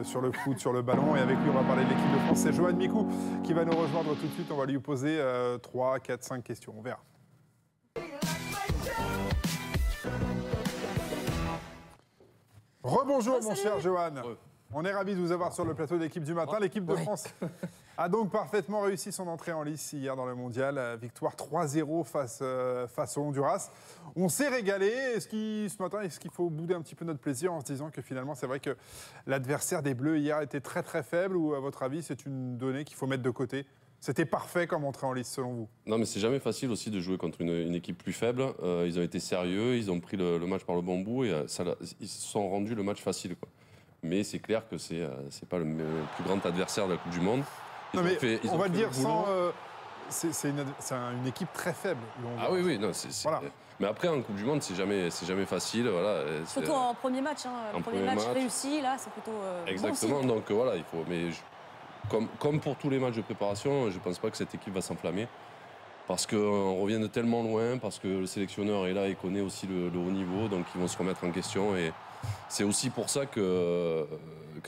sur le foot, sur le ballon. Et avec lui, on va parler de l'équipe de France. C'est Johan Mikou qui va nous rejoindre tout de suite. On va lui poser 3, 4, 5 questions. On verra. Rebonjour mon cher Johan. On est ravis de vous avoir sur le plateau de l'équipe du matin. L'équipe de France a donc parfaitement réussi son entrée en lice hier dans le mondial. Victoire 3-0 face au Honduras. On s'est régalé. Ce matin, est-ce qu'il faut bouder un petit peu notre plaisir en se disant que finalement, c'est vrai que l'adversaire des Bleus hier était très très faible, ou à votre avis, c'est une donnée qu'il faut mettre de côté? C'était parfait comme entrée en lice selon vous? Non, mais c'est jamais facile aussi de jouer contre une équipe plus faible. Ils ont été sérieux, ils ont pris le match par le bon bout et ils se sont rendus le match facile, quoi. Mais c'est clair que c'est pas le plus grand adversaire de la Coupe du Monde. On va le dire sans... c'est une équipe très faible. Ah oui, non, voilà. Mais après, en Coupe du Monde, c'est jamais facile. Voilà, surtout en premier match. Le premier match réussi, là, c'est plutôt exactement, bon, donc voilà, il faut... Mais comme pour tous les matchs de préparation, je ne pense pas que cette équipe va s'enflammer. Parce qu'on revient de tellement loin, parce que le sélectionneur est là et connaît aussi le haut niveau, donc ils vont se remettre en question. Et c'est aussi pour ça que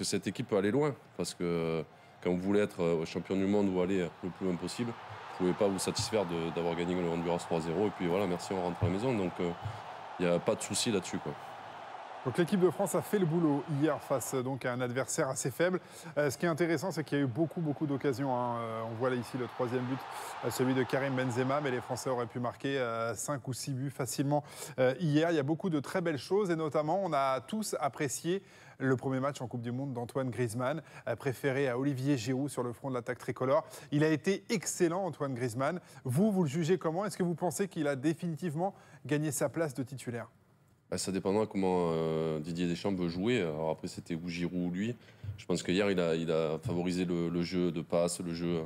cette équipe peut aller loin. Parce que quand vous voulez être champion du monde ou aller le plus loin possible, vous ne pouvez pas vous satisfaire d'avoir gagné le Honduras 3-0. Et puis voilà, merci, on rentre à la maison. Donc il n'y a pas de souci là-dessus, quoi. Donc l'équipe de France a fait le boulot hier face donc, à un adversaire assez faible. Ce qui est intéressant, c'est qu'il y a eu beaucoup d'occasions. On voit là ici le troisième but, celui de Karim Benzema, mais les Français auraient pu marquer 5 ou 6 buts facilement hier. Il y a beaucoup de très belles choses et notamment, on a tous apprécié le premier match en Coupe du Monde d'Antoine Griezmann, préféré à Olivier Giroud sur le front de l'attaque tricolore. Il a été excellent, Antoine Griezmann. Vous le jugez comment? Est-ce que vous pensez qu'il a définitivement gagné sa place de titulaire? Ça dépendra comment Didier Deschamps veut jouer. Alors après, c'était ou Giroud ou lui. Je pense qu'hier, il a favorisé le jeu de passe, le jeu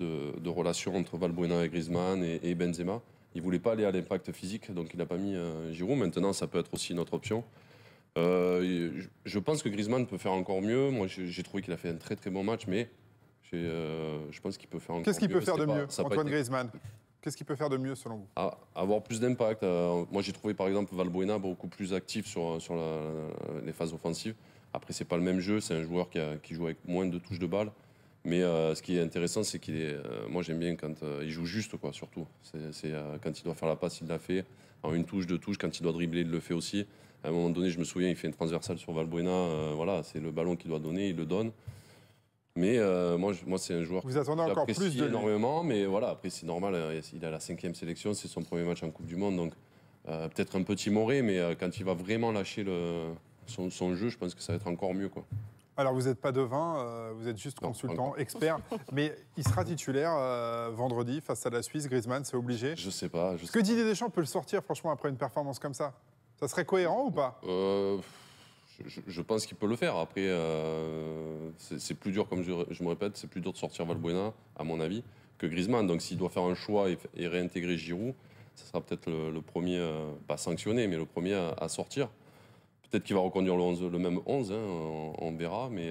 de relation entre Valbuena et Griezmann et Benzema. Il ne voulait pas aller à l'impact physique, donc il n'a pas mis Giroud. Maintenant, ça peut être aussi une autre option. Je pense que Griezmann peut faire encore mieux. Moi, j'ai trouvé qu'il a fait un très très bon match, mais je pense qu'il peut faire encore mieux. Qu'est-ce qu'il peut faire de mieux, Antoine Griezmann? Qu'est-ce qu'il peut faire de mieux selon vous? Avoir plus d'impact. Moi, j'ai trouvé par exemple Valbuena beaucoup plus actif sur les phases offensives. Après, c'est pas le même jeu. C'est un joueur qui joue avec moins de touches de balle. Mais ce qui est intéressant, c'est qu'il est. Moi, j'aime bien quand il joue juste, quoi, surtout. Quand il doit faire la passe, il l'a fait. En une touche, deux touches. Quand il doit dribbler, il le fait aussi. À un moment donné, je me souviens, il fait une transversale sur Valbuena. Voilà, c'est le ballon qu'il doit donner, il le donne. Mais moi, c'est un joueur que j'apprécie énormément. Mais voilà, après, c'est normal. Il a la 5e sélection, c'est son premier match en Coupe du Monde. Donc, peut-être un peu timoré, mais quand il va vraiment lâcher son jeu, je pense que ça va être encore mieux, quoi. Alors, vous n'êtes pas devin, vous êtes juste consultant, expert. Mais il sera titulaire vendredi face à la Suisse. Griezmann, c'est obligé? Je sais pas. Est-ce que Didier Deschamps peut le sortir, franchement, après une performance comme ça? Ça serait cohérent ou pas? Je pense qu'il peut le faire. Après, c'est plus dur, comme je me répète, c'est plus dur de sortir Valbuena, à mon avis, que Griezmann. Donc s'il doit faire un choix et réintégrer Giroud, ça sera peut-être le premier, pas sanctionné, mais le premier à sortir. Peut-être qu'il va reconduire le même 11, on verra. Mais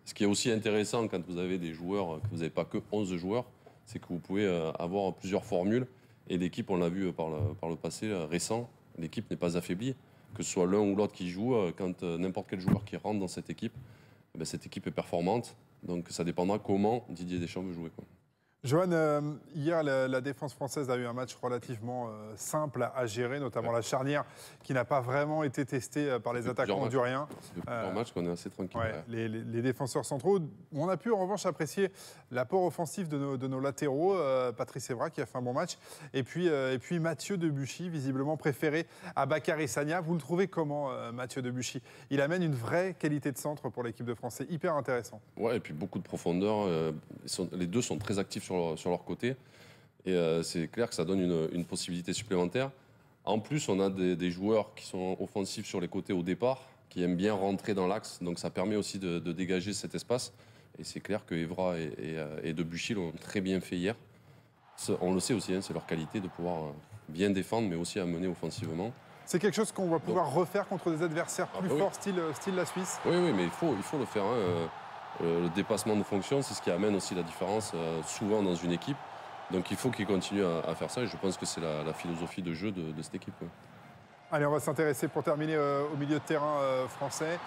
ce qui est aussi intéressant quand vous avez des joueurs, que vous n'avez pas que 11 joueurs, c'est que vous pouvez avoir plusieurs formules. Et l'équipe, on l'a vu par le passé récent, l'équipe n'est pas affaiblie. Que ce soit l'un ou l'autre qui joue, quand n'importe quel joueur qui rentre dans cette équipe est performante. Donc ça dépendra comment Didier Deschamps veut jouer, quoi. Johan, hier, la défense française a eu un match relativement simple à gérer, notamment la charnière qui n'a pas vraiment été testée par les attaquants honduriens. C'est plusieurs matchs qu'on est assez tranquille. Ouais. Les défenseurs centraux. On a pu en revanche apprécier l'apport offensif de nos latéraux, Patrice Evra qui a fait un bon match, et puis Mathieu Debuchy, visiblement préféré à Bakary Sagna. Vous le trouvez comment, Mathieu Debuchy? Il amène une vraie qualité de centre pour l'équipe de France, c'est hyper intéressant. Ouais, et puis beaucoup de profondeur. Les deux sont très actifs sur leur côté. Et c'est clair que ça donne une possibilité supplémentaire. En plus, on a des joueurs qui sont offensifs sur les côtés au départ, qui aiment bien rentrer dans l'axe. Donc ça permet aussi de dégager cet espace. Et c'est clair que Evra et Debuchy l'ont très bien fait hier. On le sait aussi, c'est leur qualité de pouvoir bien défendre, mais aussi amener offensivement. C'est quelque chose qu'on va pouvoir refaire contre des adversaires plus forts, style la Suisse? Oui, mais il faut le faire. Le dépassement de fonction, c'est ce qui amène aussi la différence souvent dans une équipe. Donc il faut qu'ils continuent à faire ça et je pense que c'est la philosophie de jeu de cette équipe. Allez, on va s'intéresser pour terminer au milieu de terrain français.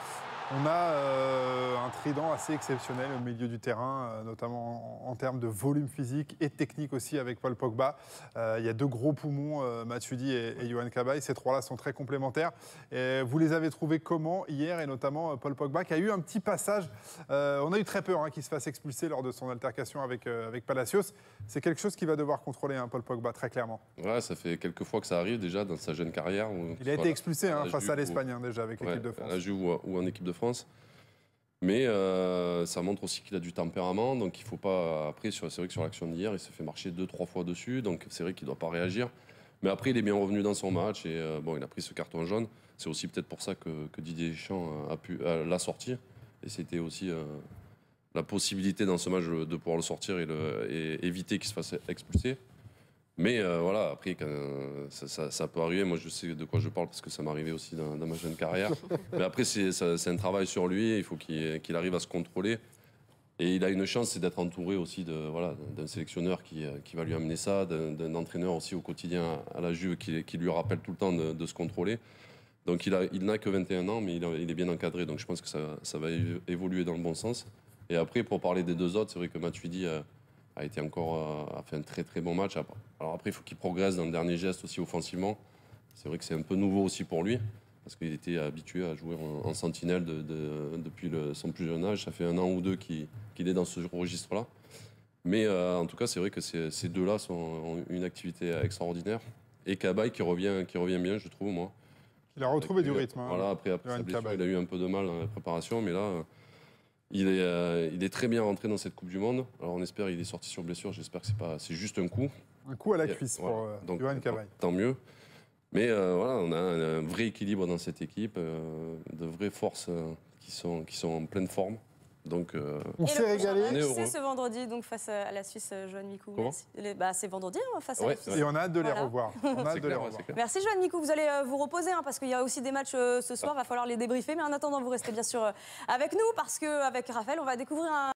On a un trident assez exceptionnel au milieu du terrain, notamment en termes de volume physique et technique aussi avec Paul Pogba. Il y a deux gros poumons, Matuidi et Yohan Cabaye. Ces trois-là sont très complémentaires. Et vous les avez trouvés comment hier, et notamment Paul Pogba qui a eu un petit passage. On a eu très peur qu'il se fasse expulser lors de son altercation avec Palacios. C'est quelque chose qu'il va devoir contrôler, Paul Pogba, très clairement. Ouais, ça fait quelques fois que ça arrive déjà dans sa jeune carrière. Il a été expulsé face à l'Espagne déjà avec l'équipe de France. À la Juve ou en équipe de France. Mais ça montre aussi qu'il a du tempérament, donc il faut pas. Après, c'est vrai que sur l'action d'hier, il s'est fait marcher 2-3 fois dessus, donc c'est vrai qu'il ne doit pas réagir. Mais après, il est bien revenu dans son match et il a pris ce carton jaune. C'est aussi peut-être pour ça que Didier Deschamps l'a sorti. Et c'était aussi la possibilité dans ce match de pouvoir le sortir et éviter qu'il se fasse expulser. Mais voilà, après, ça peut arriver. Moi, je sais de quoi je parle parce que ça m'est arrivé aussi dans ma jeune carrière. Mais après, c'est un travail sur lui. Il faut qu'il arrive à se contrôler. Et il a une chance, c'est d'être entouré aussi d'un sélectionneur qui va lui amener ça, d'un entraîneur aussi au quotidien à la Juve qui lui rappelle tout le temps de se contrôler. Donc, il n'a que 21 ans, mais il est bien encadré. Donc, je pense que ça va évoluer dans le bon sens. Et après, pour parler des deux autres, c'est vrai que Matuidi a fait un très très bon match. Alors après, il faut qu'il progresse dans le dernier geste aussi offensivement. C'est vrai que c'est un peu nouveau aussi pour lui, parce qu'il était habitué à jouer en sentinelle depuis son plus jeune âge. Ça fait 1 an ou 2 qu'il est dans ce registre-là. Mais en tout cas, c'est vrai que ces deux-là ont une activité extraordinaire. Et Cabaye qui revient bien, je trouve, moi. Il a retrouvé du rythme. Voilà, après sa blessure, il a eu un peu de mal dans la préparation, mais là... Il est très bien rentré dans cette Coupe du Monde. Alors on espère qu'il est sorti sur blessure. J'espère que c'est juste un coup. Un coup à la cuisse pour Yohan Cabaye. Tant mieux. Mais on a un vrai équilibre dans cette équipe, de vraies forces qui sont en pleine forme. Donc, on s'est régalé. C'est ce vendredi donc face à la Suisse, Johan Micoud. C'est vendredi face à la Suisse. Et on a hâte de les revoir. Merci Johan Micoud. Vous allez vous reposer parce qu'il y a aussi des matchs ce soir. Il va falloir les débriefer. Mais en attendant, vous restez bien sûr avec nous parce qu'avec Raphaël, on va découvrir un